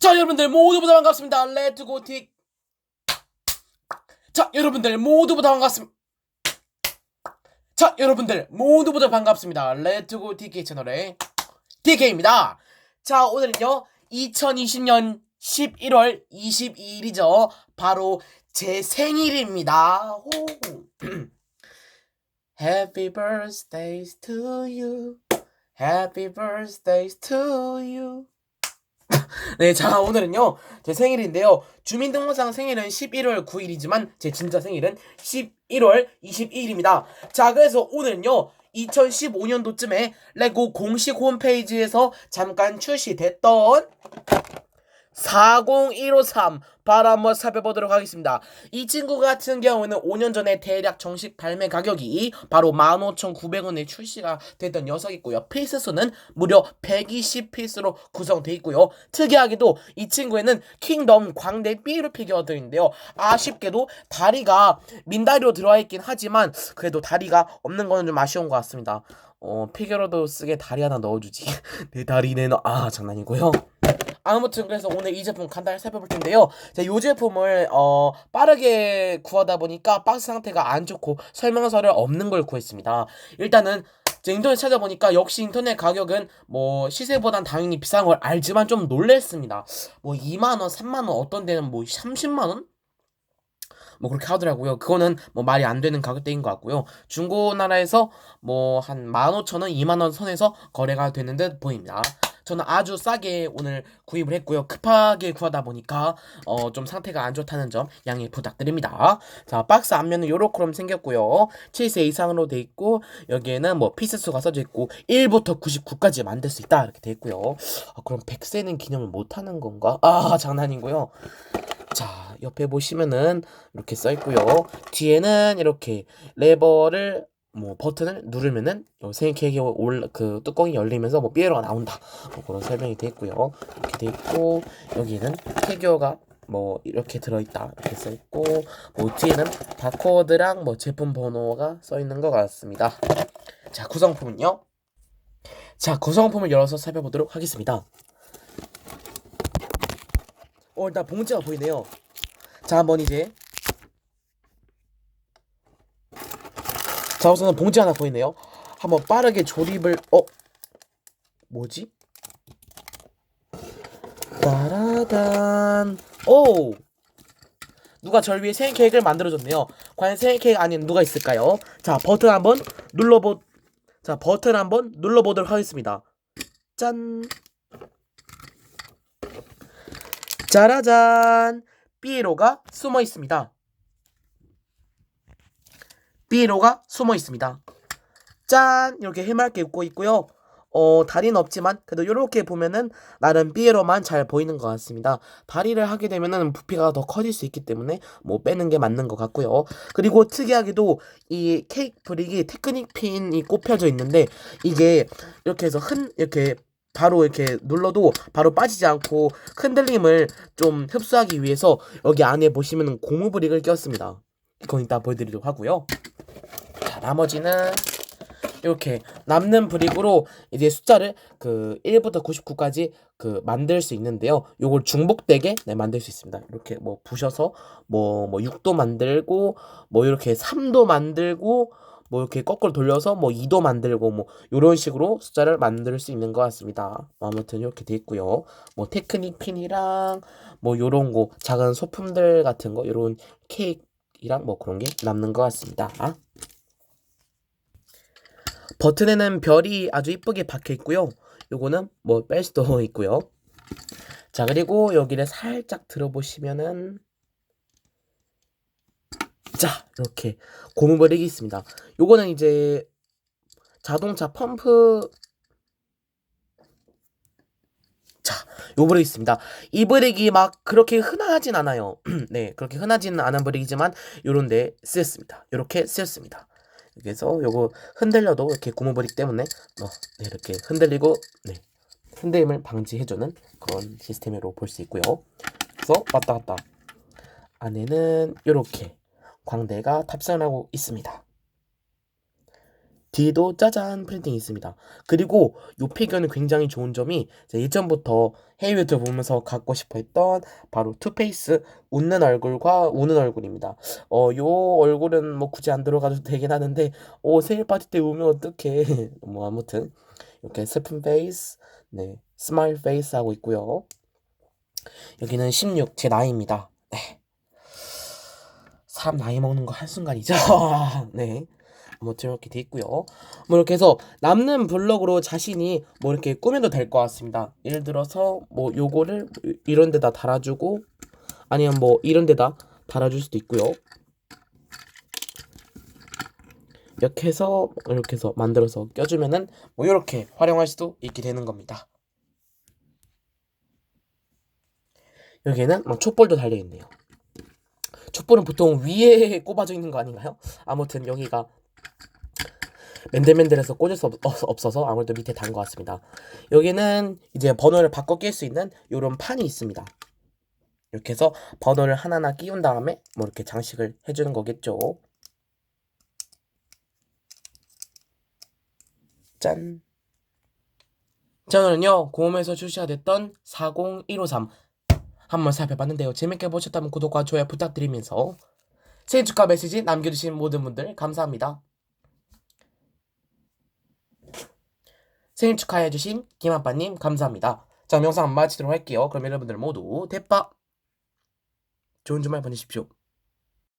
자, 여러분들 모두보다 반갑습니다. 레트고 틱. 자, 여러분들 모두보다 반갑습니다. 자, 여러분들 모두보다 반갑습니다. 레트고 TK 채널의 TK입니다. 자, 오늘은요 2020년 11월 22일이죠. 바로 제 생일입니다. 호. Happy birthday to you. Happy birthday to you. 네, 자, 오늘은요 제 생일인데요. 주민등록상 생일은 11월 9일이지만 제 진짜 생일은 11월 22일입니다. 자, 그래서 오늘은요 2015년도쯤에 레고 공식 홈페이지에서 잠깐 출시됐던 40153 바로 한번 살펴보도록 하겠습니다. 이 친구 같은 경우는 5년 전에 대략 정식 발매 가격이 바로 15,900원에 출시가 됐던 녀석이고요. 피스 수는 무려 120피스로 구성되어 있고요. 특이하게도 이 친구에는 킹덤 광대 삐루 피규어들인데요. 아쉽게도 다리가 민다리로 들어와 있긴 하지만 그래도 다리가 없는 거는 좀 아쉬운 것 같습니다. 피규어로도 쓰게 다리 하나 넣어주지. 내 다리는 장난이고요. 아무튼 그래서 오늘 이 제품 간단히 살펴볼 텐데요. 제가 이 제품을 빠르게 구하다 보니까 박스 상태가 안 좋고 설명서를 없는 걸 구했습니다. 일단은 제 인터넷 찾아보니까 역시 인터넷 가격은 뭐 시세보단 당연히 비싼 걸 알지만 좀 놀랬습니다. 뭐 2만원, 3만원, 어떤 데는 뭐 30만원? 뭐 그렇게 하더라고요. 그거는 뭐 말이 안 되는 가격대인 것 같고요. 중고나라에서 뭐 한 15,000원, 2만원 선에서 거래가 되는 듯 보입니다. 저는 아주 싸게 오늘 구입을 했고요. 급하게 구하다 보니까 좀 상태가 안 좋다는 점 양해 부탁드립니다. 자, 박스 앞면은 요렇게 생겼고요. 7세 이상으로 돼 있고 여기에는 뭐 피스 수가 써져 있고 1부터 99까지 만들 수 있다 이렇게 돼 있고요. 그럼 100세는 기념을 못 하는 건가? 장난이고요. 자, 옆에 보시면은 이렇게 써 있고요. 뒤에는 이렇게 레버를 버튼을 누르면은 생일 케이크 그 뚜껑이 열리면서 삐에로가 나온다. 그런 설명이 돼 있고요. 이렇게 돼 있고 여기는 피규어가 이렇게 들어있다 이렇게 써 있고 뒤에는 바코드랑 제품 번호가 써 있는 것 같습니다. 자, 구성품은요. 자, 구성품을 열어서 살펴보도록 하겠습니다. 일단 봉지가 보이네요. 자, 한번 이제 자, 우선은 봉지 하나 보이네요. 한번 빠르게 조립을 뭐지? 따라단. 오! 누가 절 위해 생일 케이크를 만들어줬네요. 과연 생일 케이크 안에는 누가 있을까요? 자, 버튼 한번 눌러보도록 하겠습니다. 짠! 짜라잔! 삐에로가 숨어 있습니다. 삐에로가 숨어 있습니다. 짠! 이렇게 해맑게 웃고 있고요. 다리는 없지만 그래도 이렇게 보면은 나름 삐에로만 잘 보이는 것 같습니다. 다리를 하게 되면은 부피가 더 커질 수 있기 때문에 빼는 게 맞는 것 같고요. 그리고 특이하게도 이 케이크 브릭이 테크닉 핀이 꼽혀져 있는데 이게 이렇게 해서 이렇게 바로 이렇게 눌러도 바로 빠지지 않고 흔들림을 좀 흡수하기 위해서 여기 안에 보시면은 고무 브릭을 꼈습니다. 이건 이따 보여드리도록 하고요. 자, 나머지는 이렇게 남는 브릭으로 이제 숫자를 1부터 99까지 만들 수 있는데요. 요걸 중복되게 만들 수 있습니다. 이렇게 부셔서 6도 만들고 이렇게 3도 만들고 이렇게 거꾸로 돌려서 2도 만들고 요런 식으로 숫자를 만들 수 있는 것 같습니다. 아무튼 이렇게 돼 있고요. 테크닉 핀이랑 요런 거 작은 소품들 같은 거 요런 케이크랑 그런 게 남는 것 같습니다. 버튼에는 별이 아주 이쁘게 박혀 있고요. 요거는 뺄 수도 있고요. 자, 그리고 여기를 살짝 들어보시면은 자, 이렇게 고무 브릭이 있습니다. 요거는 이제 자동차 펌프 요 브릭이 있습니다. 이 브릭이 막 그렇게 흔하진 않아요. 네, 그렇게 흔하지는 않은 브릭이지만 요런데 쓰였습니다. 요렇게 쓰였습니다. 그래서 요거 흔들려도 이렇게 고무 브릭 때문에 네, 이렇게 흔들리고 흔들림을 방지해주는 그런 시스템으로 볼 수 있고요. 그래서 왔다 갔다 안에는 이렇게 광대가 탑승하고 있습니다. 뒤에도 짜잔 프린팅이 있습니다. 그리고 이 피규어는 굉장히 좋은 점이 제가 예전부터 해외 유튜브 보면서 갖고 싶어 했던 바로 투페이스 웃는 얼굴과 우는 얼굴입니다. 요 얼굴은 뭐 굳이 안 들어가도 되긴 하는데 생일 파티 때 우면 어떡해. 뭐 아무튼 이렇게 슬픈 페이스, 네, 스마일 페이스 하고 있고요. 여기는 16, 제 나이입니다. 네. 사람 나이 먹는 거 한순간이죠. 네. 뭐 이렇게 돼 있고요. 뭐 이렇게 해서 남는 블럭으로 자신이 뭐 이렇게 꾸며도 될 것 같습니다. 예를 들어서 뭐 요거를 이런 데다 달아주고 아니면 뭐 이런 데다 달아줄 수도 있고요. 이렇게 해서 만들어서 껴주면은 뭐 이렇게 활용할 수도 있게 되는 겁니다. 여기에는 뭐 촛불도 달려 있네요. 촛불은 보통 위에 꼽아져 있는 거 아닌가요? 아무튼 여기가 맨들맨들해서 꽂을 수 없어서 아무래도 밑에 단 것 같습니다. 여기는 이제 번호를 바꿔 낄 수 있는 이런 판이 있습니다. 이렇게 해서 번호를 하나하나 끼운 다음에 뭐 이렇게 장식을 해주는 거겠죠. 짠. 자, 오늘은요 고홈에서 출시가 됐던 40153 한번 살펴봤는데요. 재밌게 보셨다면 구독과 좋아요 부탁드리면서 생일 축하 메시지 남겨주신 모든 분들 감사합니다. 생일 축하해주신 김아빠님 감사합니다. 자, 영상 마치도록 할게요. 그럼 여러분들 모두 대빠 좋은 주말 보내십시오.